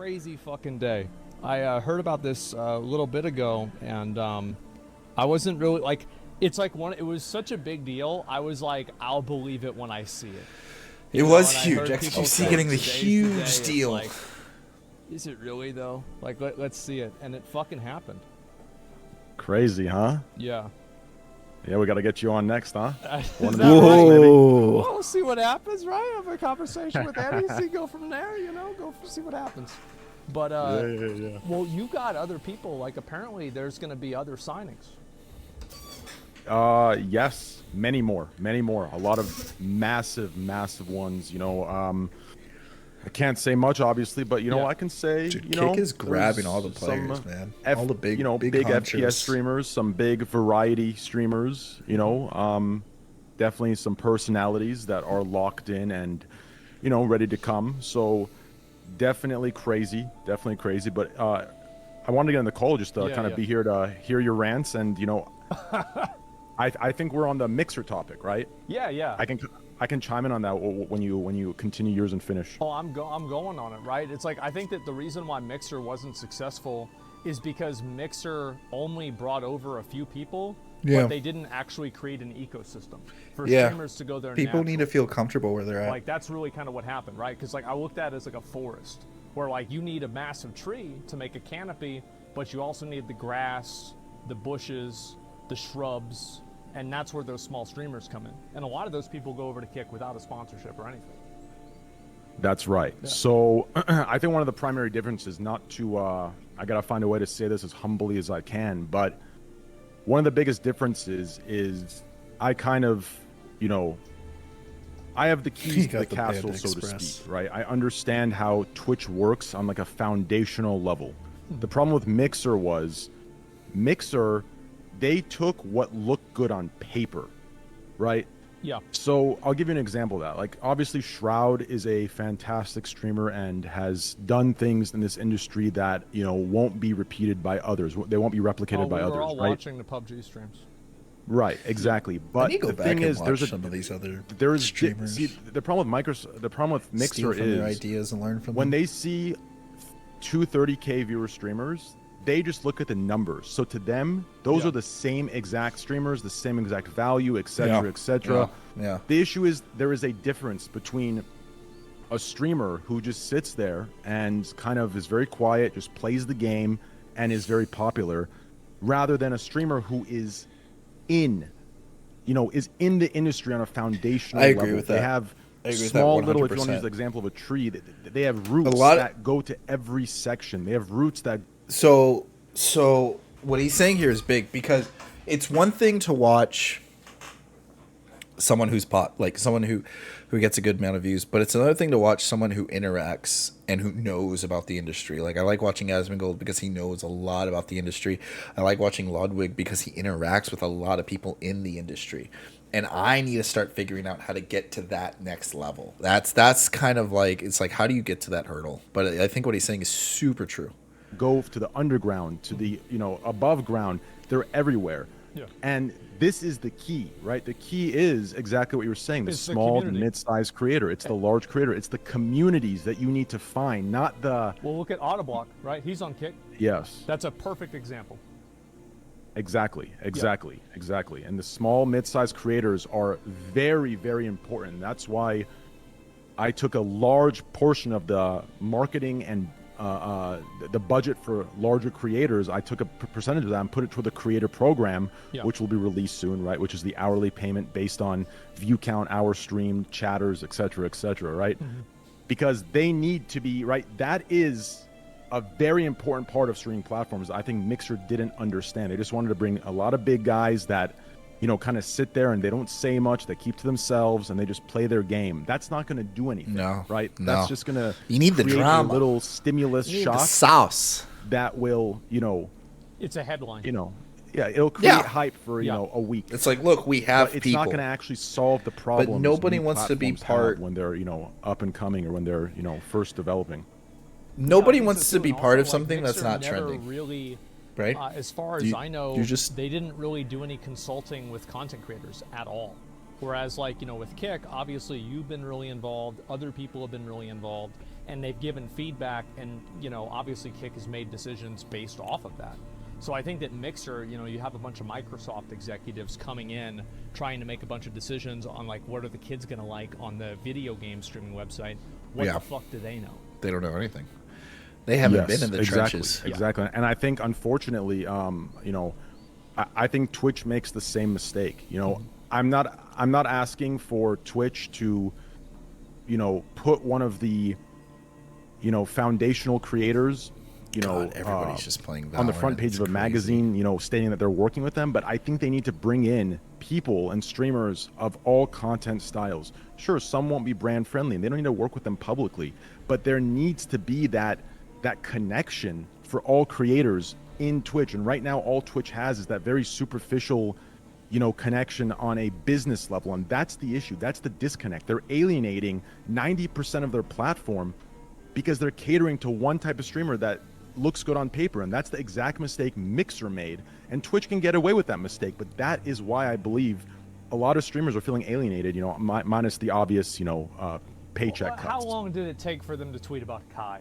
crazy fucking day. I heard about this a little bit ago, and I wasn't really like. It's like it was such a big deal. I was like, I'll believe it when I see it. It You know, was and I huge. heard people XQC say getting the today's huge day. It's deal. like, is it really though? Like, let's see it, and it fucking happened. Crazy, huh? Yeah. Yeah, we got to get you on next, huh? Is that Whoa. right? Maybe. Well, we'll see what happens, right? Have a conversation with Eddie, see, go from there, see what happens. But, Yeah. well, you got other people, like, apparently there's going to be other signings. Yes, many more. A lot of massive ones, I can't say much, obviously, but I can say, Dude, Kick is grabbing all the players, man. All the big big FPS streamers, some big variety streamers, definitely some personalities that are locked in and, ready to come. So definitely crazy. But I wanted to get on the call just to kind of be here to hear your rants and, I think we're on the Mixer topic, right? Yeah. I can chime in on that when you continue yours and finish. Oh, I'm going on it, right? It's like, I think that the reason why Mixer wasn't successful is because Mixer only brought over a few people, but they didn't actually create an ecosystem for streamers to go there. People need to feel comfortable where they're at. Like, that's really kind of what happened, right? Because, like, I looked at it as like a forest where, like, you need a massive tree to make a canopy, but you also need the grass, the bushes, the shrubs, and that's where those small streamers come in. And a lot of those people go over to Kick without a sponsorship or anything. That's right. Yeah. So I think one of the primary differences, not to, I got to find a way to say this as humbly as I can, but one of the biggest differences is I kind of, I have the keys to the castle, so to speak, right? I understand how Twitch works on like a foundational level. The problem with Mixer was Mixer, they took what looked good on paper, right? Yeah. So I'll give you an example of that. Like, obviously, Shroud is a fantastic streamer and has done things in this industry that, won't be repeated by others. They won't be replicated by others, we're all right? watching the PUBG streams. Right, exactly. But the thing is, there's some of these other streamers. See, the problem with Mixer Steal from is their ideas and learn from when them. they see 230K viewer streamers, they just look at the numbers. So to them, those are the same exact streamers, the same exact value, etc., etc. Yeah. The issue is there is a difference between a streamer who just sits there and kind of is very quiet, just plays the game, and is very popular, rather than a streamer who is in the industry on a foundational level. I agree with that. They have small little, if you want to use the example of a tree, they have roots that go to every section. They have roots that... So what he's saying here is big, because it's one thing to watch someone who's someone who gets a good amount of views, but it's another thing to watch someone who interacts and who knows about the industry. Like, I like watching Asmond because he knows a lot about the industry. I like watching Ludwig because he interacts with a lot of people in the industry. And I need to start figuring out how to get to that next level. That's kind of like, it's like, how do you get to that hurdle? But I think what he's saying is super true. Go to the underground, to the above ground. They're everywhere. Yeah. And this is the key, right? The key is exactly what you were saying. The small, mid-sized creator. It's the large creator. It's the communities that you need to find, not the... Well, look at Autoblock, right? He's on Kick. Yes. That's a perfect example. Exactly. And the small, mid-sized creators are very, very important. That's why I took a large portion of the marketing and the budget for larger creators. I took a percentage of that and put it toward the creator program, which will be released soon, right? Which is the hourly payment based on view count, hours streamed, chatters, etc., right? Mm-hmm. Because they need to be, right? That is a very important part of streaming platforms. I think Mixer didn't understand. They just wanted to bring a lot of big guys that, kind of sit there and they don't say much. They keep to themselves and they just play their game. That's not going to do anything. No, right? No. That's just going to you need the drama, a little stimulus shot, the sauce that will, it's a headline. It'll create hype for a week. It's like, look, we have it's people. Not going to actually solve the problem. But nobody wants to be part when they're up and coming or when they're first developing. Nobody wants to be part of something that's not never trending. Really, right? As far as I know, they didn't really do any consulting with content creators at all. Whereas, with Kick, obviously you've been really involved. Other people have been really involved. and they've given feedback, and obviously Kick has made decisions based off of that. So I think that Mixer, you have a bunch of Microsoft executives coming in trying to make a bunch of decisions on like what are the kids going to like on the video game streaming website. What the fuck do they know? They don't know anything. They haven't been in the trenches. Exactly. And I think, unfortunately, I think Twitch makes the same mistake. I'm not asking for Twitch to, put one of the, foundational creators, everybody's just playing Valorant on the front page of a magazine, stating that they're working with them. But I think they need to bring in people and streamers of all content styles. Sure, some won't be brand friendly, and they don't need to work with them publicly. But there needs to be that connection for all creators in Twitch. And right now, all Twitch has is that very superficial, connection on a business level. And that's the issue. That's the disconnect. They're alienating 90% of their platform because they're catering to one type of streamer that looks good on paper. And that's the exact mistake Mixer made. And Twitch can get away with that mistake. But that is why I believe a lot of streamers are feeling alienated, minus the obvious, paycheck cuts. How long did it take for them to tweet about Kai?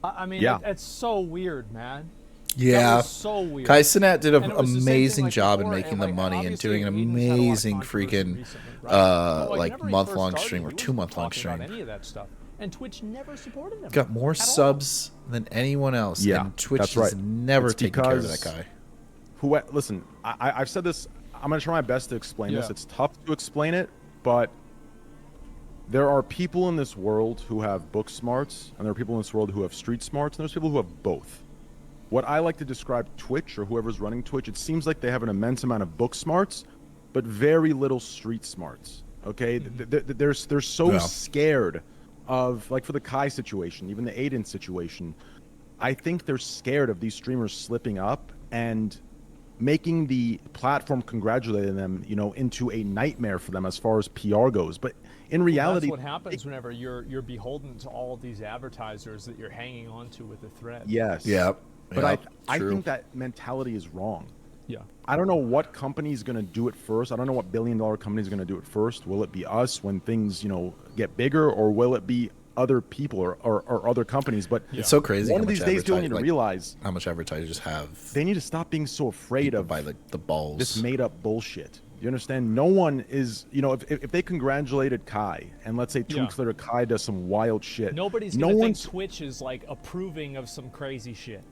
I mean, it's so weird, man. Yeah, that was so weird. Kai Cenat did an amazing amazing job in before, making the like, money and obviously doing an Whedon's had a lot of amazing controversy freaking recently, right? But, like whenever he month-long first stream or started, he 2-month-long wasn't talking stream. about any of that stuff, and Twitch never supported him. Got more at all. subs than anyone else. Yeah, and Twitch that's has right. never It's taken care of because that guy. Listen, I've said this. I'm going to try my best to explain this. Yeah. It's tough to explain it, but there are people in this world who have book smarts, and there are people in this world who have street smarts, and there's people who have both. What I like to describe Twitch, or whoever's running Twitch, it seems like they have an immense amount of book smarts, but very little street smarts. Okay, they're so scared of, like, for the Kai situation, even the Aiden situation. I think they're scared of these streamers slipping up and making the platform congratulating them, into a nightmare for them as far as PR goes. But in reality, that's what happens whenever you're beholden to all of these advertisers that you're hanging on to with a thread. yes, Yep. But Yep, I true. think that mentality is wrong. Yeah. I don't know what company is going to do it first. I don't know what billion-dollar company is going to do it first. Will it be us when things, get bigger, or will it be other people or other companies? But It's so crazy. one how of these much days, people need to like, realize how much advertisers have. they need to stop being so afraid of by the balls. this made-up bullshit. You understand? No one is, if they congratulated Kai, and let's say 2 weeks later Kai does some wild shit, Nobody's no gonna think one's Twitch is like approving of some crazy shit.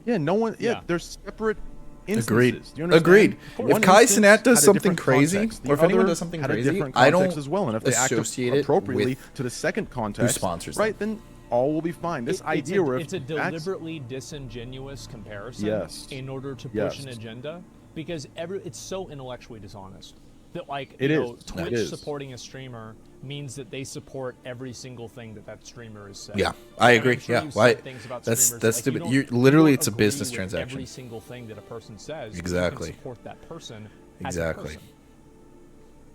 Yeah, no one. Yeah, Yeah. they're separate instances. Agreed. Do you understand? Agreed. One If Kai instance Cenat does had a something different crazy, context. or if The anyone other does something had a crazy, different I context don't as well. And if they act associate it appropriately with to the second context, sponsors right, then all will be fine. This idea where it's a deliberately disingenuous comparison Yes. in order to push Yes. an agenda, because it's so intellectually dishonest that, like, It is. Twitch It is. supporting a streamer means that they support every single thing that streamer is saying. Yeah, I And agree. I'm sure Yeah, you've why? said things about That's streamers, that's like, stupid. don't- You literally, don't it's a agree business with transaction. Every single thing that a person says, but Exactly. you can support that person. Exactly. As a person.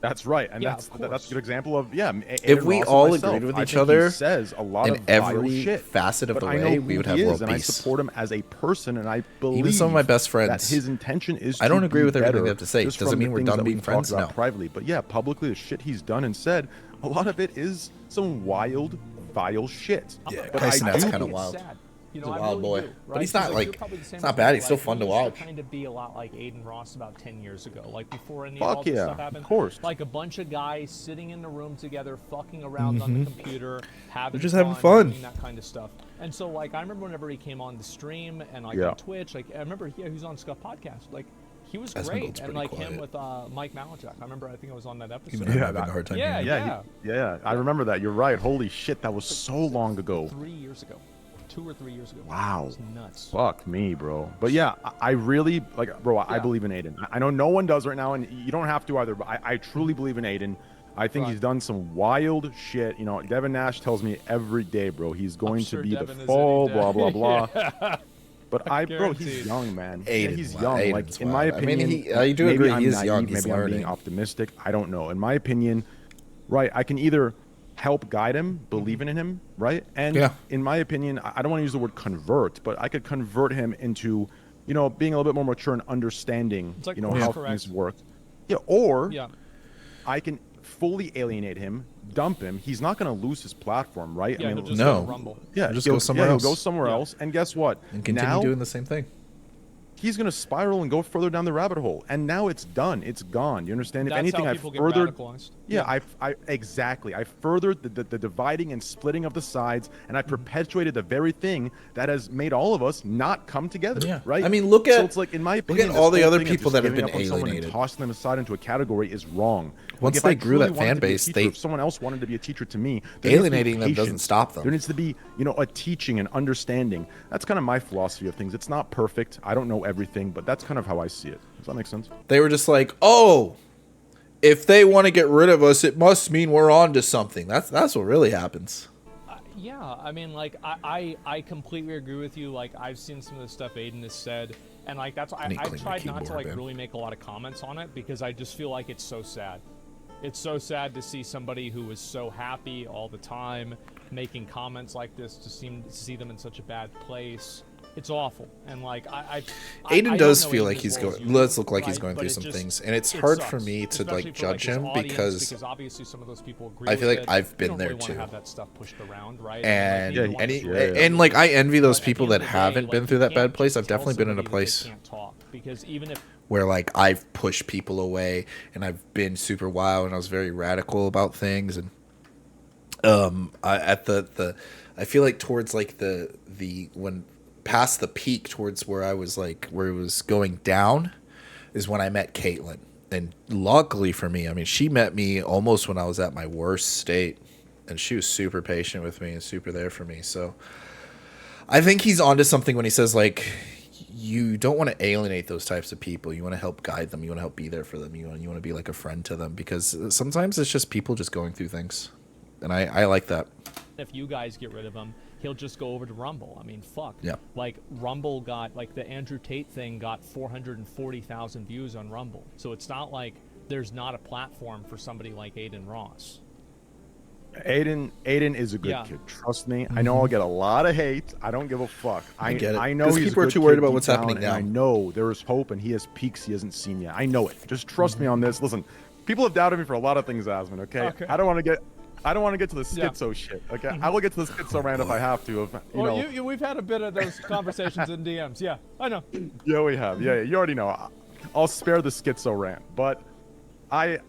That's right, and Yeah, that's of a course. good example of If we all agreed with each other says a lot in of vile every shit, facet of but the I know way, who we would he have is, world and I peace. support him as a person, and I believe Even some of my best that friends. his intention is. I don't to agree be with everything better they have to say. just Doesn't from mean the we're things done that being we've friends talked about now. privately, but yeah, publicly the shit he's done and said, a lot of it is some wild, vile shit. Yeah, but Kai I Cenat's do kinda think- wild. Sad. He's a I wild boy. do, But right? he's not, 'Cause, like, you're probably the same it's not as bad, me, he's still like, fun to he used watch. kind of be a lot like Aiden Ross about 10 years ago, like before any Fuck all this yeah, stuff happened. of course. Like a bunch of guys sitting in the room together, fucking around on the computer, having They're just having fun. doing that kind of stuff. And so, like, I remember whenever he came on the stream and like Yeah. on Twitch, like I remember he was on Scuff Podcast, like. He was Asmond great, was and pretty like him quiet. with Mike Malachuk. I remember, I think I was on that episode. Even I'm Yeah, having a hard time yeah, hearing you. Yeah, I remember that. You're right. Holy shit, that was so long ago. 3 years ago, 2 or 3 years ago. Wow. It was nuts. Fuck me, bro. But yeah, I really like, bro. I Yeah. believe in Aiden. I know no one does right now, and you don't have to either. But I truly believe in Aiden. I think Right. he's done some wild shit. Devin Nash tells me every day, bro. He's going sure to be Devin the is fall, any day. blah blah blah. But bro, Guaranteed. he's young, man. Yeah, Aiden, he's wow, young. Aiden's Like in my wild. I mean, opinion, I do maybe agree, I'm he is naive, young, he's maybe I'm being learning. optimistic. I don't know. In my opinion, right, I can either help guide him, believing in him, right? And Yeah. in my opinion, I don't want to use the word convert, but I could convert him into, being a little bit more mature and understanding, It's like how course things correct. work. Yeah, or Yeah. I can fully alienate him, dump him, he's not going to lose his platform, right? Yeah, I he'll mean, just No. go to Rumble. yeah, just go somewhere else. He'll go somewhere Yeah. else, and guess what? And continue now, doing the same thing. he's going to spiral and go further down the rabbit hole. And now it's done. It's gone. You understand? If That's anything, how I've people get furthered. radicalized. Yeah, I exactly. I furthered the dividing and splitting of the sides, and I perpetuated the very thing that has made all of us not come together. Yeah. Right. I mean, look So at- it's like, in my look opinion, at all this the whole other thing of people just that have giving been up on someone and alienated. tossing them aside into a category is wrong. Once If they I grew truly that wanted fan to be a base, teacher, they- if someone else wanted to be a teacher to me, there needs to be Alienating them doesn't patience. stop them. There needs to be, a teaching and understanding. That's kind of my philosophy of things. It's not perfect. I don't know everything, but that's kind of how I see it. Does that make sense? They were just like, oh, if they want to get rid of us, it must mean we're on to something. That's what really happens. Yeah, I mean, like, I completely agree with you. Like, I've seen some of the stuff Aiden has said, and like that's why Need to I've clean the tried not to keyboard, like man. really make a lot of comments on it because I just feel like it's so sad. It's so sad to see somebody who was so happy all the time making comments like this to see them in such a bad place. It's awful, and like Aiden I does don't know feel Aiden like as he's well as going. you Let's do, look like he's right? going But through it some just- things, and it's it hard sucks, for me to especially like for, judge his him audience, because obviously some of those people agree. I feel with like it. I've You been don't there really want to too. have that stuff pushed around, right? and like, any you and like I envy those but at the people end that of the day, haven't like, been you through that can't bad place. just I've tell definitely been in a somebody that they place can't talk, because even if where like I've pushed people away and I've been super wild and I was very radical about things, and I feel like towards like the when past the peak towards where I was like where it was going down is when I met Caitlin. And luckily for me, I mean, she met me almost when I was at my worst state, and she was super patient with me and super there for me. So I think he's onto something when he says like, you don't want to alienate those types of people. You want to help guide them. You want to help be there for them. You want to be like a friend to them, because sometimes it's just people just going through things, and I like that. if you guys get rid of him, he'll just go over to Rumble. I mean, fuck. Yeah. Like, Rumble got, like, the Andrew Tate thing got 440,000 views on Rumble. So it's not like there's not a platform for somebody like Aiden Ross. Aiden is a good Yeah. kid. Trust me. I know I'll get a lot of hate. I don't give a fuck. I get it. I know 'Cause he's people a are good too worried kid about deep what's down, happening and now. I know there is hope, and he has peaks he hasn't seen yet. I know it. Just trust me on this. Listen, people have doubted me for a lot of things, Asmond. Okay. I don't want to get to the schizo shit. Okay. I will get to the schizo rant if I have to. If, you know. We've had a bit of those conversations in DMs. Yeah, I know. Yeah, we have. Yeah, you already know. I'll spare the schizo rant, but I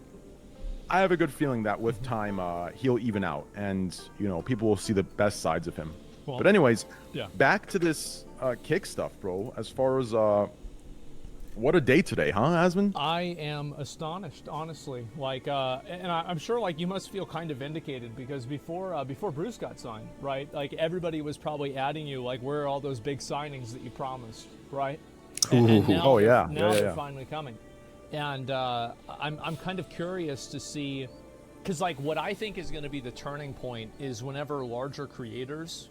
have a good feeling that with time he'll even out, and people will see the best sides of him. Well, But anyways, yeah. back to this kick stuff, bro. As far as what a day today, huh, Asmond? I am astonished, honestly. Like, and I'm sure, like, you must feel kind of vindicated, because before Bruce got signed, right? Like, everybody was probably adding you, like, where are all those big signings that you promised, right? And now Oh, yeah. now Yeah, they're yeah. finally coming, and I'm kind of curious to see, because like what I think is going to be the turning point is whenever larger creators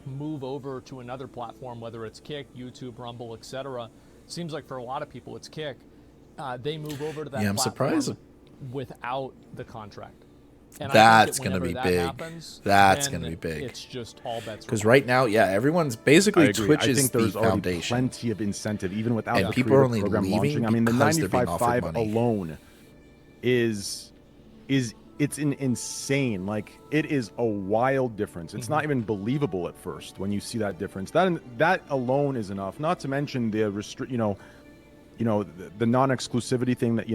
move over to another platform, whether it's Kick, YouTube, Rumble, etc. Seems like for a lot of people it's Kick. They move over to that Yeah, I'm platform surprised. without the contract. And That's I think that gonna whenever be that big. happens, That's then gonna be big. It's just all bets. Because are off. right now, yeah, everyone's I basically agree. Twitch I is think the there's already foundation. plenty of incentive, even without And the people are creator only program leaving launching. I mean, the because they're being 95.5 offered money. alone is it's insane. Like, it is a wild difference. It's not even believable at first when you see that difference. That alone is enough. Not to mention the the non-exclusivity thing that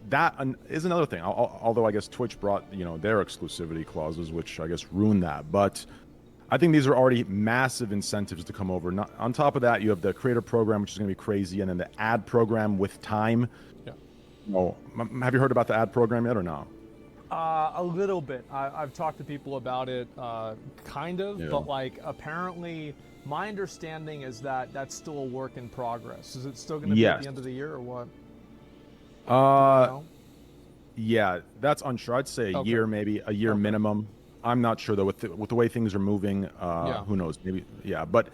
that is another thing. Although I guess Twitch brought their exclusivity clauses, which I guess ruined that. But I think these are already massive incentives to come over. Not, on top of that, you have the creator program, which is going to be crazy, and then the ad program with time. Yeah. Have you heard about the ad program yet or no? A little bit. I've talked to people about it, kind of, Yeah. but like apparently, my understanding is that that's still a work in progress. Is it still going to be at Yes. the end of the year or what? Uh, No? yeah, that's unsure. I'd say a Okay. year, maybe a year Okay. minimum. I'm not sure though. With the way things are moving, Yeah. who knows? Maybe, yeah. But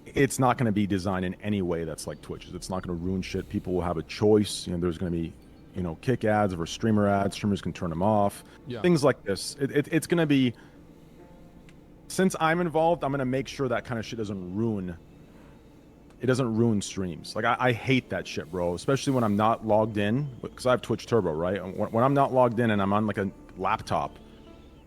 it's not going to be designed in any way that's like Twitch's. It's not going to ruin shit. People will have a choice. There's going to be kick ads or streamer ads. Streamers can turn them off. Yeah. Things like this. It's going to be. Since I'm involved, I'm going to make sure that kind of shit doesn't ruin it doesn't ruin streams. Like I hate that shit, bro. Especially when I'm not logged in, because I have Twitch Turbo, right? And when I'm not logged in and I'm on like a laptop,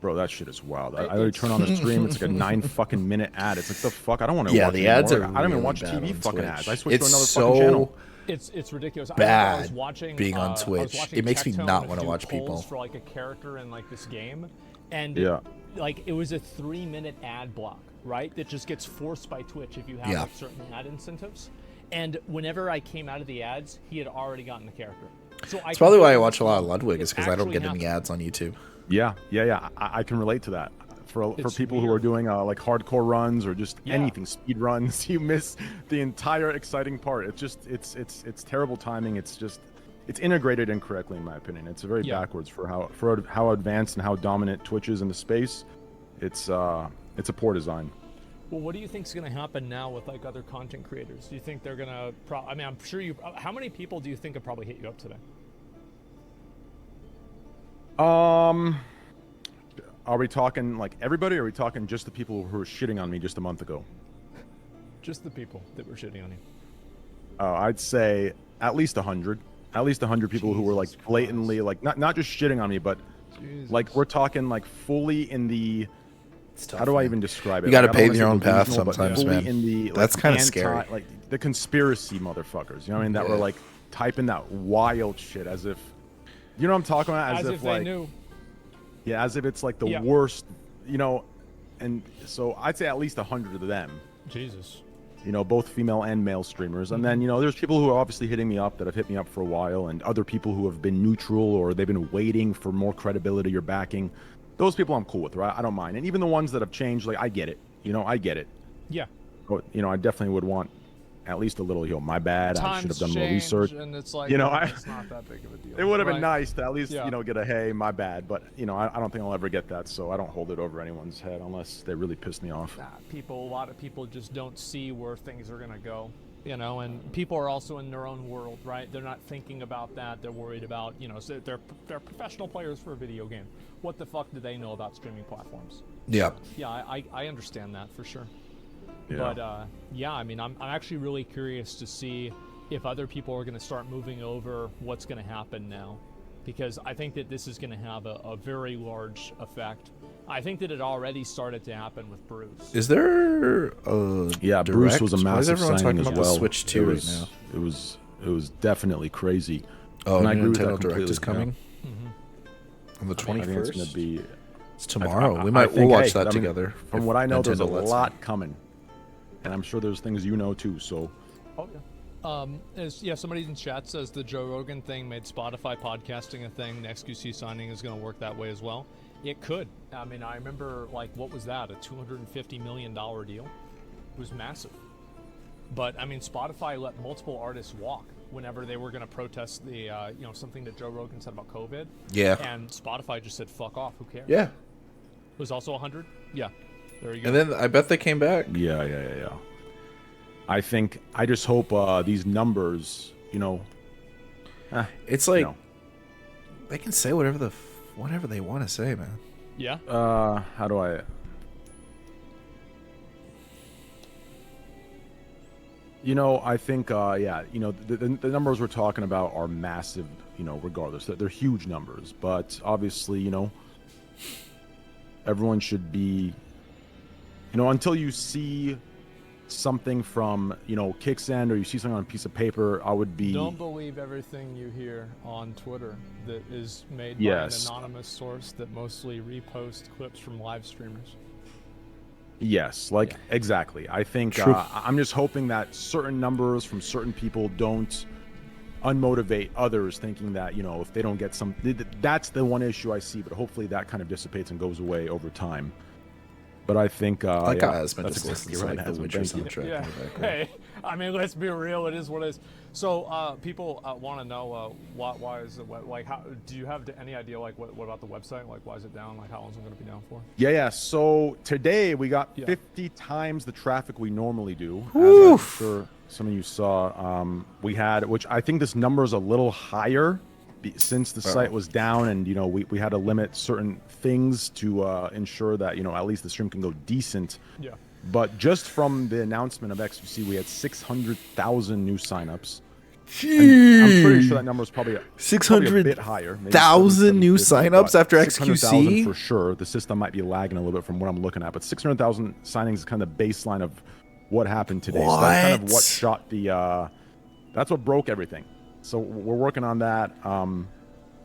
bro, that shit is wild. I literally turn on the stream. It's like a 9 fucking minute ad. It's like the fuck. I don't want to. Yeah, watch the ads anymore. are I don't even really watch bad TV on fucking Twitch. ads. I switch It's to another so fucking channel. It's ridiculous. I bad was watching, being on I was Twitch. watching It makes me Tectone not wanna do watch polls people. for like a character in like this game, and Yeah. like it was a 3-minute ad block, right? That just gets forced by Twitch if you have Yeah. like certain ad incentives. And whenever I came out of the ads, he had already gotten the character. So It's probably why I watch a lot of Ludwig, is because I don't actually get any happened. ads on YouTube. Yeah. I can relate to that. For It's people who are weird. doing like hardcore runs or just Yeah. anything, speed runs, you miss the entire exciting part. It's just it's terrible timing. It's integrated incorrectly in my opinion. It's very Yeah. backwards for how advanced and how dominant Twitch is in the space. It's a poor design. Well, what do you think is going to happen now with like other content creators? Do you think they're going to? I mean, I'm sure you. How many people do you think have probably hit you up today? Are we talking like everybody, or are we talking just the people who were shitting on me just a month ago? Just the people that were shitting on you. I'd say at least 100. At least 100 people who were like Jesus blatantly like not just shitting on me, but like we're talking like fully in the. It's tough, How do I man. even describe it? You gotta Like, I don't pave wanna your say own path delusional, but sometimes, fully man. In the, That's like, kinda scary. Like the conspiracy motherfuckers. You know what I mean? That were Yeah. like typing that wild shit as if. You know what I'm talking about? As if they like, knew. Yeah, as if it's like the Yeah. worst. You know, and so I'd say at least 100 of them. Jesus. You know, both female and male streamers. And then, you know, there's people who are obviously hitting me up that have hit me up for a while, and other people who have been neutral or they've been waiting for more credibility or backing. Those people I'm cool with, right? I don't mind. And even the ones that have changed, like, I get it. You know, I get it. Yeah. But, you know, I definitely would want at least a little, you know, my bad. I should have done more change, research. and it's like, You know, it's not that big of a deal. It would have been Right. nice to at least, Yeah. you know, get a hey, my bad. But, you know, I don't think I'll ever get that. So I don't hold it over anyone's head unless they really piss me off. A lot of people just don't see where things are gonna go, you know. And people are also in their own world, right? They're not thinking about that. They're worried about, you know, so they're professional players for a video game. What the fuck do they know about streaming platforms? Yeah. Yeah, I understand that for sure. Yeah. But yeah, I mean, I'm actually really curious to see if other people are going to start moving over. What's going to happen now? Because I think that this is going to have a very large effect. I think that it already started to happen with Bruce. Is there a Yeah, Bruce direct? was a Why is massive everyone signing talking as about well. the Switch 2 right now? It was definitely crazy. Oh, And I agree with Nintendo that Direct is completely, coming Mm-hmm. on the I think it's 21st. going to be. It's tomorrow. I we'll think, watch hey, that I mean, together. From if what I know, there's a Nintendo lets me. lot coming, and I'm sure there's things you know too. So Oh yeah. Somebody in chat says the Joe Rogan thing made Spotify podcasting a thing. The XQC signing is going to work that way as well. It could. I mean, I remember, like, what was that? A $250 million deal? It was massive. But I mean, Spotify let multiple artists walk whenever they were going to protest the, you know, something that Joe Rogan said about COVID. Yeah. And Spotify just said, "Fuck off. Who cares?" Yeah. It was also 100. Yeah. There you go. And then I bet they came back. yeah. I just hope these numbers, you know. It's like you know, they can say whatever they want to say, man. Yeah. how do I? You know, I think, yeah, you know, the numbers we're talking about are massive, you know, regardless. They're huge numbers. But obviously, you know, everyone should be, you know, until you see something from, you know, Kicksend, or you see something on a piece of paper, I would be. Don't believe everything you hear on Twitter that is made Yes. by an anonymous source that mostly reposts clips from live streamers. Yes, like Yeah. exactly. I think True. I'm just hoping that certain numbers from certain people don't unmotivate others, thinking that, you know, if they don't get some, that's the one issue I see. But hopefully that kind of dissipates and goes away over time. But I think Like yeah, Asmond that's just exactly listens to right, like the Asmond, Witcher thank you. soundtrack Yeah. in the background. Hey, I mean, let's be real. It is what it is. So, people want to know why is it like? How do you have any idea? Like, what about the website? Like, why is it down? Like, how long is it going to be down for? Yeah. So today we got Yeah. 50 times the traffic we normally do. As Woo. I'm sure some of you saw. We had, which I think this number is a little higher since the site was down, and you know we had to limit certain things to ensure that, you know, at least the stream can go decent. Yeah. But just from the announcement of XQC, we had 600,000 new signups. And I'm pretty sure that number is probably a bit higher. 600,000 new signups after 600,000 XQC? for sure. The system might be lagging a little bit from what I'm looking at, but 600,000 signings is kind of the baseline of what happened today. So that's kind of what shot the. That's what broke everything. So we're working on that.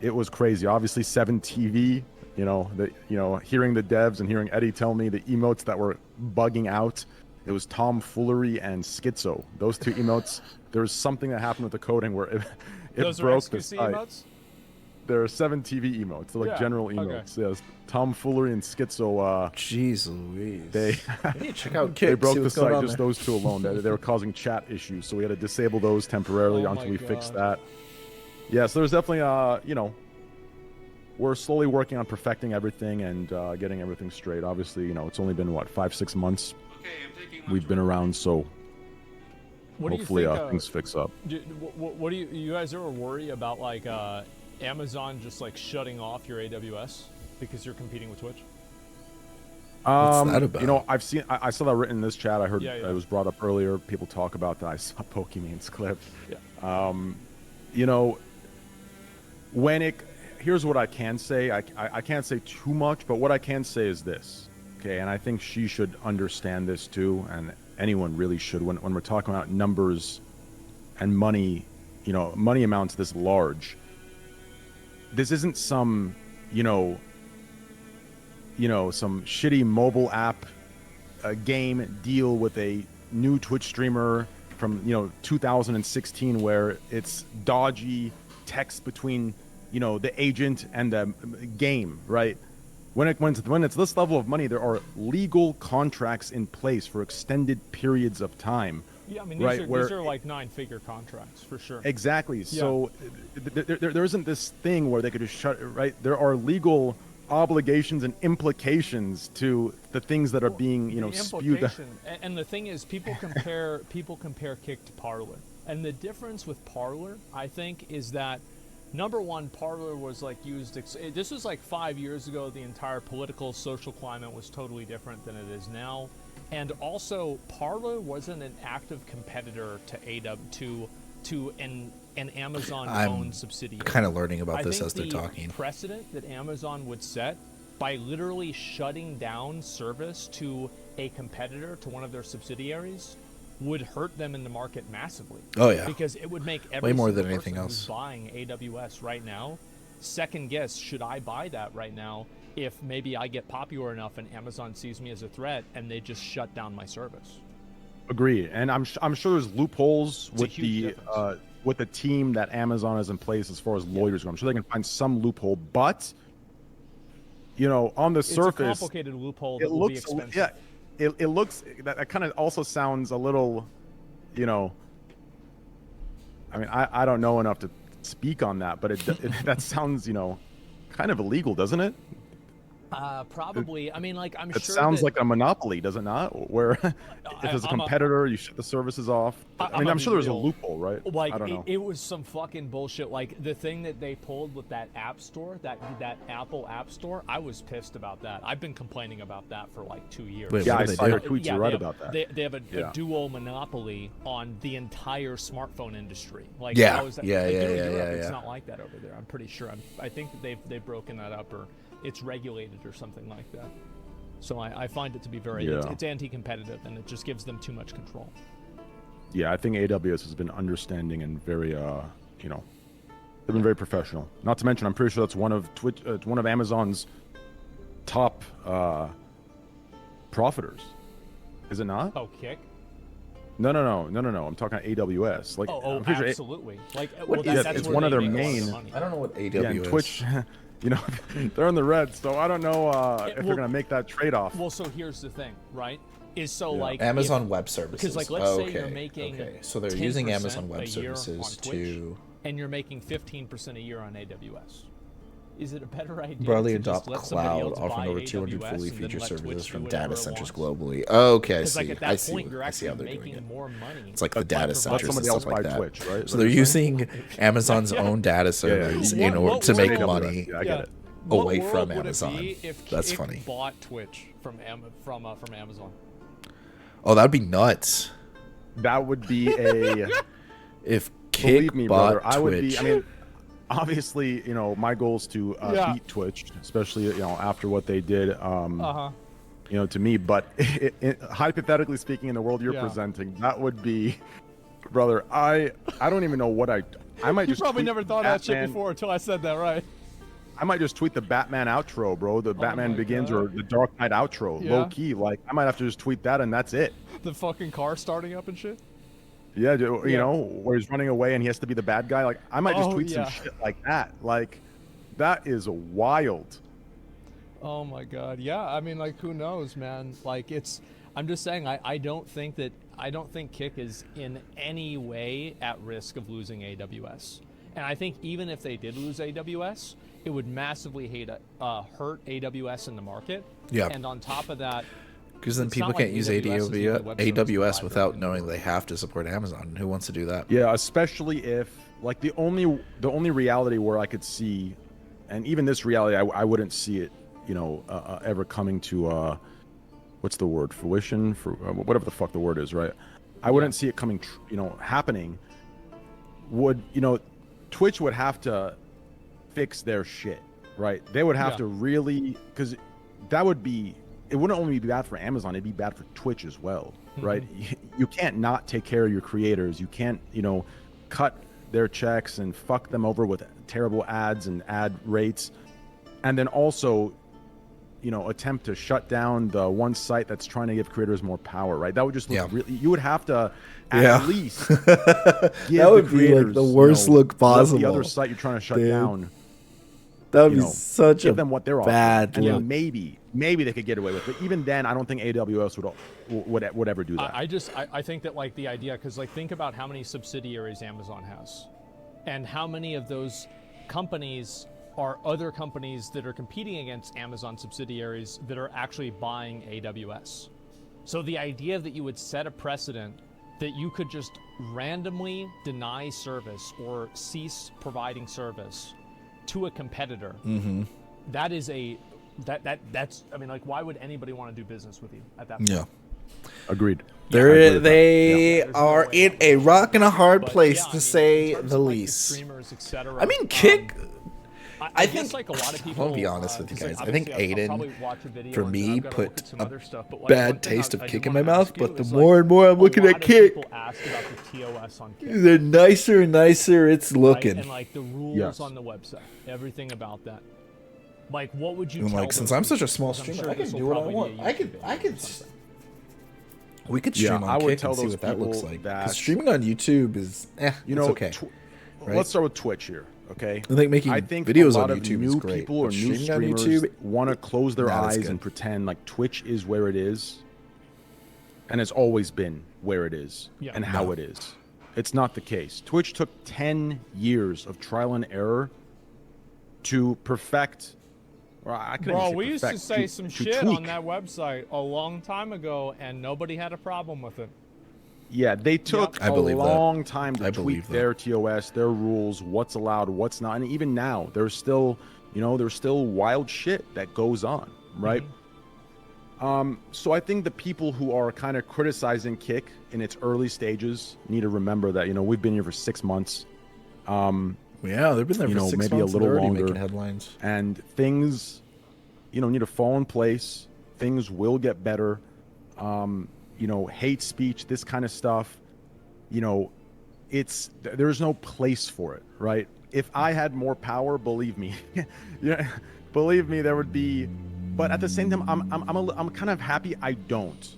It was crazy. Obviously, 7TV. Hearing the devs and hearing Eddie tell me the emotes that were bugging out. It was tomfoolery and schizo. Those two emotes. There was something that happened with the coding where it Those broke are the XQC site. emotes? There are 7TV emotes. They're like general emotes. Okay. Yes, tomfoolery and schizo. Jeez Louise. They I need to check out they Kick. broke see the what's going site. on Just there. those two alone. They were causing chat issues, so we had to disable those temporarily Oh until my we fixed God. that. Yeah, so there's definitely we're slowly working on perfecting everything and getting everything straight. Obviously, it's only been 5-6 months we've been around, so What hopefully do you think, things fix up. what do you guys ever worry about, like, Amazon just like shutting off your AWS because you're competing with Twitch? What's that about? I saw that written in this chat. I heard Yeah. it was brought up earlier. People talk about that. I saw Pokemon's clip. Yeah. Here's what I can say. I can't say too much, but what I can say is this. Okay, and I think she should understand this too, and anyone really should when we're talking about numbers and money, money amounts this large. This isn't some, some shitty mobile app game deal with a new Twitch streamer from 2016 where it's dodgy text between the agent and the game, right? When it's this level of money, there are legal contracts in place for extended periods of time. Yeah, I mean, right, these are like 9-figure contracts for sure. Exactly. Yeah. So there isn't this thing where they could just shut it, right? There are legal obligations and implications to the things that are being, The spewed. implication- and the thing is, people compare Kick to Parler, and the difference with Parler, I think, is that number one, Parler was like used. This was like 5 years ago. The entire political, social climate was totally different than it is now, and also Parler wasn't an active competitor to an Amazon-owned subsidiary. Kind of learning about I this think as they're talking. The precedent that Amazon would set by literally shutting down service to a competitor to one of their subsidiaries would hurt them in the market massively. Oh, yeah. Because it would make every Way more single than anything person who's else. buying AWS right now second guess, should I buy that right now if maybe I get popular enough and Amazon sees me as a threat and they just shut down my service? Agree, and I'm sure there's loopholes It's a with huge the difference. with the team that Amazon has in place as far as lawyers go. I'm sure they can find some loophole, but on the It's a surface, complicated loophole it that will be looks expensive. yeah, it looks that kind of also sounds a little, I mean, I don't know enough to speak on that, but that sounds kind of illegal, doesn't it? Probably. I mean, like, I'm It sure sounds that- like a monopoly, does it not? Where if there's a I'm a- competitor, you shut the services off. I mean, I'm sure there's a loophole, right? Like, I don't know. it was some fucking bullshit. Like, the thing that they pulled with that app store, that Apple App Store, I was pissed about that. I've been complaining about that for like 2 years. Wait, Yeah, what I do they saw do? your tweets. Yeah, You're right they have- about that. They have a Yeah. dual monopoly on the entire smartphone industry. Like, Yeah. how is that? Yeah, like, yeah, in yeah, Europe, yeah, It's yeah. not like that over there. I'm pretty sure. I think that they've broken that up, or it's regulated or something like that. So I find it to be very it's anti-competitive, and it just gives them too much control. Yeah, I think AWS has been understanding and very, they've been very professional. Not to mention, I'm pretty sure that's one of one of Amazon's top profiters. Is it not? Oh, Kick. No. I'm talking about AWS. Like, Oh, I'm pretty sure absolutely. Like, What well, is that's it? where one of they their make a lot of main- money. I don't know what AWS. Yeah, and Twitch, they're in the red, so I don't know if they're well- gonna make that trade-off. Well, so here's the thing, right? Is so Yeah. like Amazon if- Web Services. because like let's say okay. you're making Okay. So they're using 10% Amazon Web a year Services on Twitch, to and you're making 15% a year on AWS. Is it a better idea broadly to just adopt let somebody cloud, else buy offering over 200 AWS fully and then featured let Twitch services do from whatever data it centers wants? globally. Okay, I Because see. like at that I see. point, you're I see actually how they're doing making it. more money. It's like the by data providing- centers and somebody stuff else like buy that. Twitch, right? So they're using Amazon's Yeah. own data servers in order What to make world- money. Yeah, I get it. What away world from would it Amazon. be if That's Kick funny. bought Twitch from Amazon? Oh, that'd be nuts. That would be a If believe Kick me, bought brother. I would be. Twitch. I mean, obviously, my goal is to Yeah. beat Twitch, especially after what they did. Uh-huh. To me, but hypothetically speaking, in the world you're Yeah. presenting, that would be, brother. I don't even know what I might You just probably tweet never thought of that shit Batman- before until I said that, right? I might just tweet the Batman outro, bro. The Batman my Begins God. or the Dark Knight outro, Yeah. low key. Like I might have to just tweet that, and that's it. The fucking car starting up and shit. Yeah, Yeah. where he's running away and he has to be the bad guy. Like I might just Oh, tweet yeah. some shit like that. Like that is wild. Oh my god. Yeah, I mean, like, who knows, man? Like, I'm just saying, I don't think Kick is in any way at risk of losing AWS. And I think even if they did lose AWS, it would massively hurt AWS in the market. Yeah. And on top of that, Because then it's people not like can't use AWS is even a web service AWS provider without anymore. knowing they have to support Amazon. Who wants to do that? Yeah, especially if like the only reality where I could see, and even this reality, I wouldn't see it, ever coming to what's the word, fruition, for whatever the fuck the word is, right? I wouldn't see it coming, happening. Twitch would have to fix their shit, right? They would have Yeah. to really, because that would be, it wouldn't only be bad for Amazon, it'd be bad for Twitch as well, right? You can't not take care of your creators. You can't, cut their checks and fuck them over with terrible ads and ad rates. And then also, attempt to shut down the one site that's trying to give creators more power, right? That would just look Yeah. really, you would have to at Yeah. least That give would the be like creators, the worst look let possible. the other site you're trying to shut dude. down, That would be you know, such a give them what they're offering. bad And look. then maybe they could get away with it. But even then, I don't think AWS would ever do that. I think that, like, the idea, because, like, think about how many subsidiaries Amazon has, and how many of those companies are other companies that are competing against Amazon subsidiaries that are actually buying AWS. So the idea that you would set a precedent that you could just randomly deny service or cease providing service to a competitor, that is that's I mean, like, why would anybody want to do business with you at that point? Yeah. Agreed. I agree with that. They Yeah, there's no are way in around a rock and a hard But, place yeah, I to mean, say in terms the of, like, least. streamers, etc. I mean, Kick. I think- guess, like, a lot of people. I'll be honest with you 'cause, like, guys. I think obviously, I'll Aiden, probably watch a video for and me, I've gotta look put at some a other stuff, but, like, one bad thing taste I of do Kick in wanna my mouth, ask you but the is, more like, and more I'm a looking lot at of Kick, people ask about the TOS on Kick, the nicer and nicer it's right? looking. And, like, the rules Yes. on the website, everything about that. Like, what would you And, tell like, since those I'm such a people? small 'Cause I'm streamer, sure I can this will do what I probably want. be a I could, YouTube I video could. or something. We could Yeah, stream I on would Kick tell and see those what that looks people like. that- Because streaming on YouTube is, it's okay. right? Let's start with Twitch here, okay? I think making videos a lot on of YouTube new is great, people or but new streaming on streamers YouTube, want to close their not as eyes good. and pretend like Twitch is where it is, and it's always been where it is Yeah. and how No. it is. It's not the case. Twitch took 10 years of trial and error to perfect. Or I couldn't Bro, even we used to perfect, say some to shit tweak. on that website a long time ago, and nobody had a problem with it. Yeah, they took I a believe that. long time to I tweak believe that. their TOS, their rules, what's allowed, what's not, and even now there's still, there's still wild shit that goes on, right? So I think the people who are kind of criticizing Kick in its early stages need to remember that we've been here for 6 months, Yeah, they've been there for 6 maybe a months. little and they're already longer. making headlines. and things, need to fall in place. Things will get better. Hate speech, this kind of stuff, there's no place for it, right? If I had more power, believe me, believe me, there would be. But at the same time, I'm kind of happy I don't,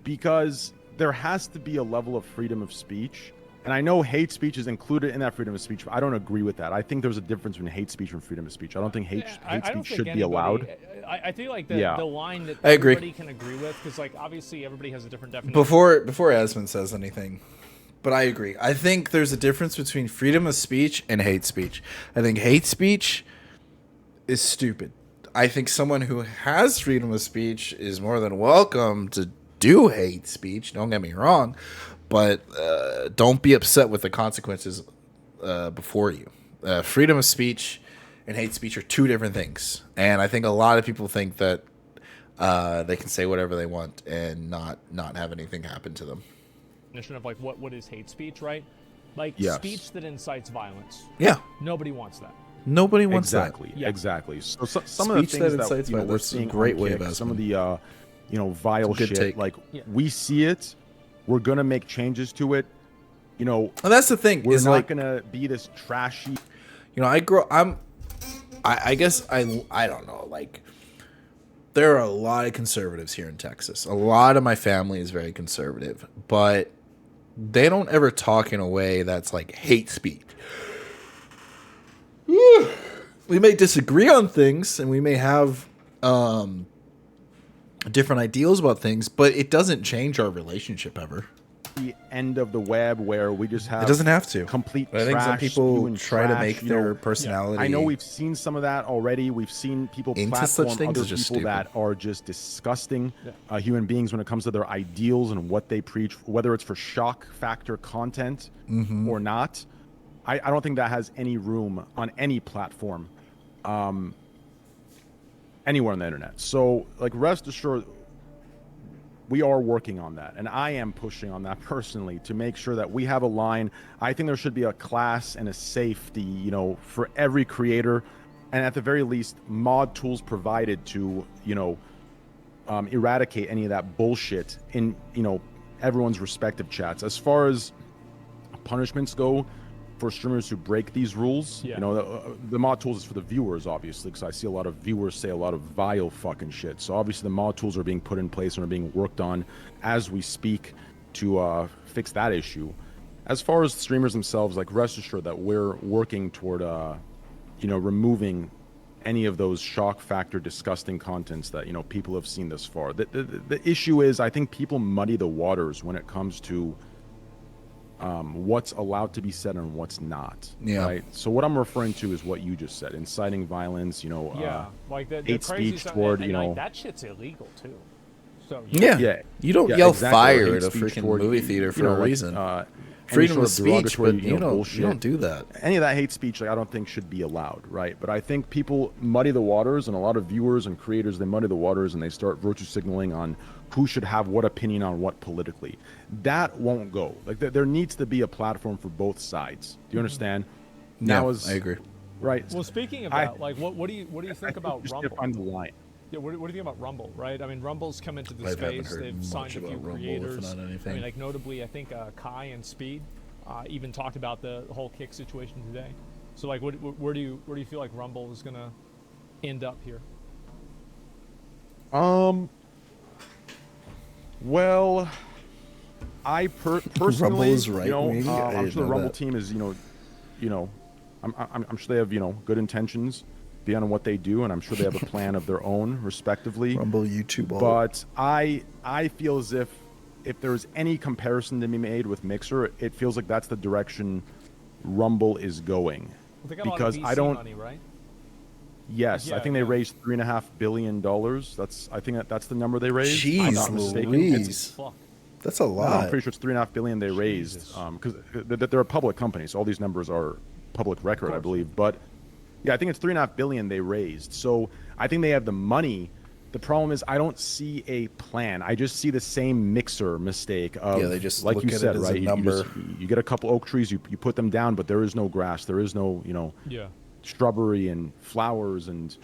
because there has to be a level of freedom of speech. And I know hate speech is included in that freedom of speech, but I don't agree with that. I think there's a difference between hate speech and freedom of speech. I don't think hate I don't speech think should be anybody- allowed. I feel like Yeah. the line that I agree. everybody can agree with, because, like, obviously everybody has a different definition. Before Asmond says anything, but I agree. I think there's a difference between freedom of speech and hate speech. I think hate speech is stupid. I think someone who has freedom of speech is more than welcome to do hate speech. Don't get me wrong, but don't be upset with the consequences before you. Freedom of speech and hate speech are two different things, and I think a lot of people think that they can say whatever they want and not have anything happen to them. Definition of like what is hate speech, right? Like Yes. speech that incites violence. Yeah, Nobody wants that. nobody wants Exactly, Yeah. exactly. So, some of the Speech that things that, incites we're violence is a seeing great on way of Kick, some of asking. the vile It's a good shit, take. like Yeah. we see it, we're gonna make changes to it. And that's the thing. We're Is not like, gonna be this trashy. I guess I don't know. Like, there are a lot of conservatives here in Texas. A lot of my family is very conservative, but they don't ever talk in a way that's like hate speech. We may disagree on things, and we may have different ideals about things, but it doesn't change our relationship ever. The end of the web where we just have It doesn't have to. complete But I think some trash, people spewing try to trash, make you their know. personality. I know we've seen some of that already. We've seen people Into platform such things other is just people that are just disgusting human beings when it comes to their ideals and what they preach, whether it's for shock factor content Mm-hmm. or not. I don't think that has any room on any platform, anywhere on the internet. So, like, rest assured, we are working on that, and I am pushing on that personally to make sure that we have a line. I think there should be a class and a safety, for every creator, and at the very least, mod tools provided to, eradicate any of that bullshit in, everyone's respective chats. As far as punishments go for streamers who break these rules, Yeah. the mod tools is for the viewers, obviously, because I see a lot of viewers say a lot of vile fucking shit. So obviously the mod tools are being put in place and are being worked on as we speak to fix that issue. As far as streamers themselves, like, rest assured that we're working toward removing any of those shock factor disgusting contents that people have seen thus far. The issue is, I think people muddy the waters when it comes to what's allowed to be said and what's not. Yeah. Right. So what I'm referring to is what you just said: inciting violence. Like the hate crazy speech stuff, toward, and, like, that shit's illegal too. So Yeah. Yeah. You don't Yeah, yell exactly. fire Hate at a speech freaking toward, movie theater for a like, reason. any Freedom sort of speech, derogatory, but you bullshit. don't do that. Any of that hate speech, like, I don't think should be allowed, right? But I think people muddy the waters, and a lot of viewers and creators, they muddy the waters and they start virtue signaling on who should have what opinion on what politically. That won't go. Like, there needs to be a platform for both sides. Do you understand? Yeah, I agree. Right. Well, speaking of that, like, what do you think about just Rumble? to find the line. Yeah, what do you think about Rumble, right? I mean, Rumble's come into the I haven't space. heard They've much signed a few about Rumble, if creators. not anything. I mean, like, notably, I think Kai and Speed even talked about the whole Kick situation today. So, like, where do you feel like Rumble is gonna end up here? Well, I personally, Rumble is right-wing? I I'm didn't sure the know Rumble that. team is, I'm sure they have, good intentions beyond what they do, and I'm sure they have a plan of their own, respectively. Rumble, YouTube, all. But I feel as if there's any comparison to be made with Mixer, it feels like that's the direction Rumble is going. Well, they got Because a lot of I VC don't. money, right? Yes, I Yeah, think they yeah. raised $3.5 billion. I think that's the number they raised. if I'm not Jeez mistaken. Louise. Fuck. That's a No, I'm lot. pretty sure it's $3.5 billion they raised, because they're a public company, so all these numbers are public record, I believe. But yeah, I think it's $3.5 billion they raised. So I think they have the money. The problem is I don't see a plan. I just see the same Mixer mistake of, Yeah, they just like look you at it said, as a right? number. You get a couple oak trees, you put them down, but there is no grass, there is no Yeah. shrubbery and flowers, and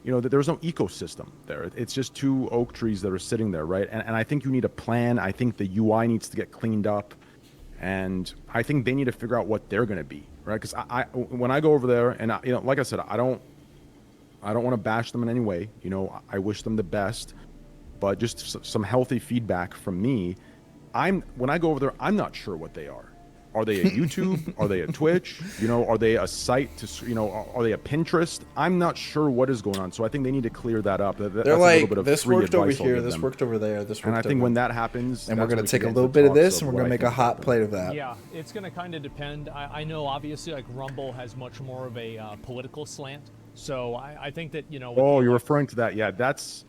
there's no ecosystem there. It's just two oak trees that are sitting there, right? And I think you need a plan. I think the UI needs to get cleaned up, and I think they need to figure out what they're going to be, right? Because when I go over there, and like I said, I don't want to bash them in any way. I wish them the best, but just some healthy feedback from me. When I go over there, I'm not sure what they are. Are they a YouTube? Are they a Twitch? Are they a site to, are they a Pinterest? I'm not sure what is going on. So I think they need to clear that up. That's They're a little like, bit of this free worked over advice I'll here, give this them. worked over there, this worked And I think over when that happens, and we're that's going when to take we a can little get bit into of this talks and we're what going to I make a think hot about plate of that. Yeah, it's going to kind of depend. I know, obviously, like, Rumble has much more of a political slant. So I think that, Oh, you're referring to that. Yeah, that's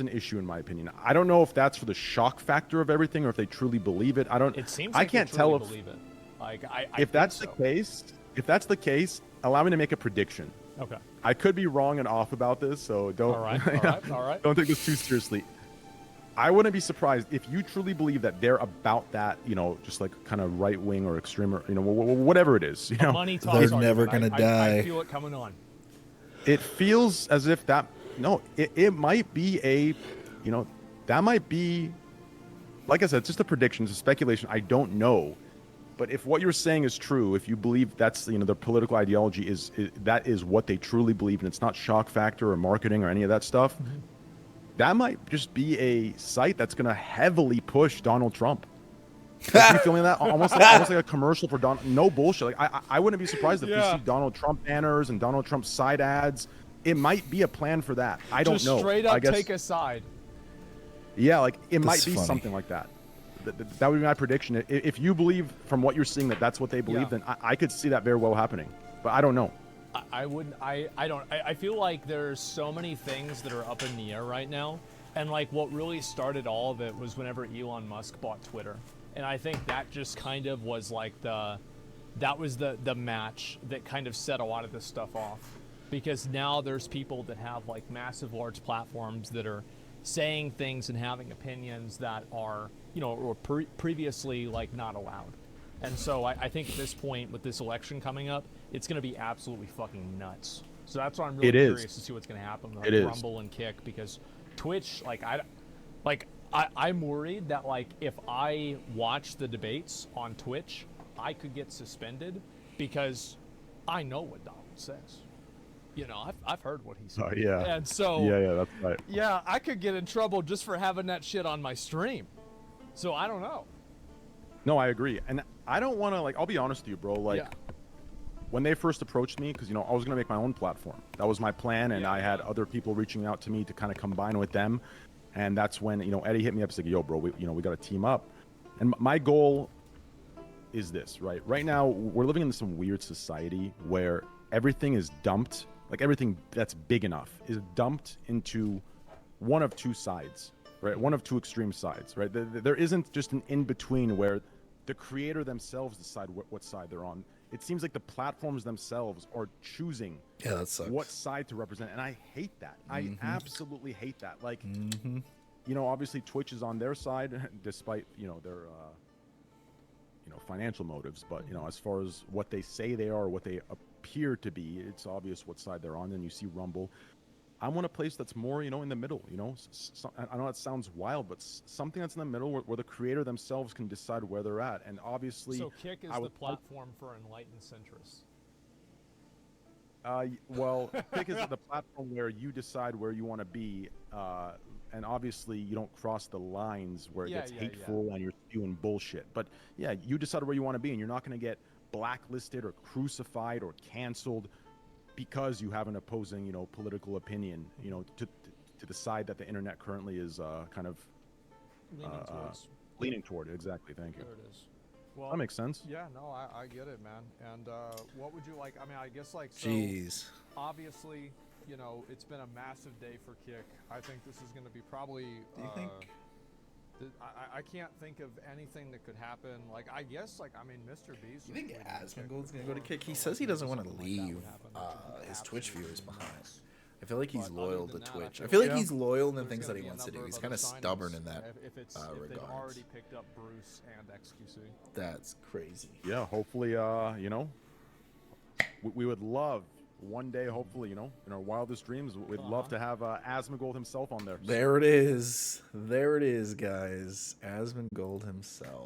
an issue in my opinion. I don't know if that's for the shock factor of everything or if they truly believe it. it seems I like can't they tell truly if believe it. Like, I if think that's so. the case, allow me to make a prediction. Okay. I could be wrong and off about this, so don't. All right. All right. All right. Don't take this too seriously. I wouldn't be surprised if you truly believe that they're about that, just like kind of right wing or extreme, or whatever it is. Money talks. They're argument. never gonna die. I feel it coming on. It feels as if that. No, it might be that might be. Like I said, it's just a prediction, it's a speculation. I don't know. But if what you're saying is true, if you believe that's their political ideology is that is what they truly believe, and it's not shock factor or marketing or any of that stuff, that might just be a site that's going to heavily push Donald Trump. Like, you feeling that? Almost like a commercial for Donald. No bullshit. Like I wouldn't be surprised if we see Donald Trump banners and Donald Trump side ads. It might be a plan for that. I don't know. Straight up I guess, take a side. Yeah, like it might be funny. something like that. That would be my prediction. If you believe from what you're seeing that that's what they believe, then I could see that very well happening. But I don't know. I wouldn't. I don't. I feel like there's so many things that are up in the air right now, and like what really started all of it was whenever Elon Musk bought Twitter, and I think that just kind of was like the match that kind of set a lot of this stuff off, because now there's people that have like massive, large platforms that are saying things and having opinions that are or previously like not allowed. And so I think at this point with this election coming up, it's going to be absolutely fucking nuts. So that's why I'm really curious to see what's going to happen with Rumble and Kick, because Twitch, I'm worried that like if I watch the debates on Twitch, I could get suspended because I know what Donald says. I've heard what he said. Oh, yeah. And so yeah, that's right. Yeah, I could get in trouble just for having that shit on my stream. So I don't know. No, I agree. And I don't want to I'll be honest with you, bro. When they first approached me, because I was going to make my own platform. That was my plan, and I had other people reaching out to me to kind of combine with them. And that's when, Eddie hit me up and said, yo, bro, we got to team up. And my goal is this, right? Right now, we're living in some weird society where everything is dumped. Like everything that's big enough is dumped into one of two sides, right? One of two extreme sides, right? There isn't just an in-between where the creator themselves decide what side they're on. It seems like the platforms themselves are choosing that sucks. What side to represent. And I hate that. I absolutely hate that. Like, obviously Twitch is on their side despite, their, financial motives. But, as far as what they say they are, what they appear to be, it's obvious what side they're on. Then you see Rumble. I want a place that's more, in the middle, I know that sounds wild, but something that's in the middle where the creator themselves can decide where they're at. And obviously, so Kick is the platform for enlightened centrists. Well, Kick is the platform where you decide where you want to be, and obviously you don't cross the lines where it gets hateful and you're spewing bullshit. But yeah, you decide where you want to be, and you're not going to get blacklisted or crucified or canceled because you have an opposing, political opinion, to the side that the internet currently is kind of leaning toward. Exactly. Thank you. There it is. Well, that makes sense. Yeah, no, I get it, man. And what would you like? I mean, I guess so Jeez. Obviously, it's been a massive day for Kick. I think this is going to be probably. Do you think? I can't think of anything that could happen. I guess, Mr. Beast. You think Asmongold's gonna go to Kick? He says he doesn't want to leave his Twitch viewers behind. I feel like he's loyal to Twitch. I feel like he's loyal in the things that he wants to do. He's kind of stubborn in that if they've already picked up Bruce and XQC. That's crazy. Yeah, hopefully, we would love one day, hopefully, in our wildest dreams, we'd love to have Asmongold himself on there. There it is. There it is, guys. Asmongold himself.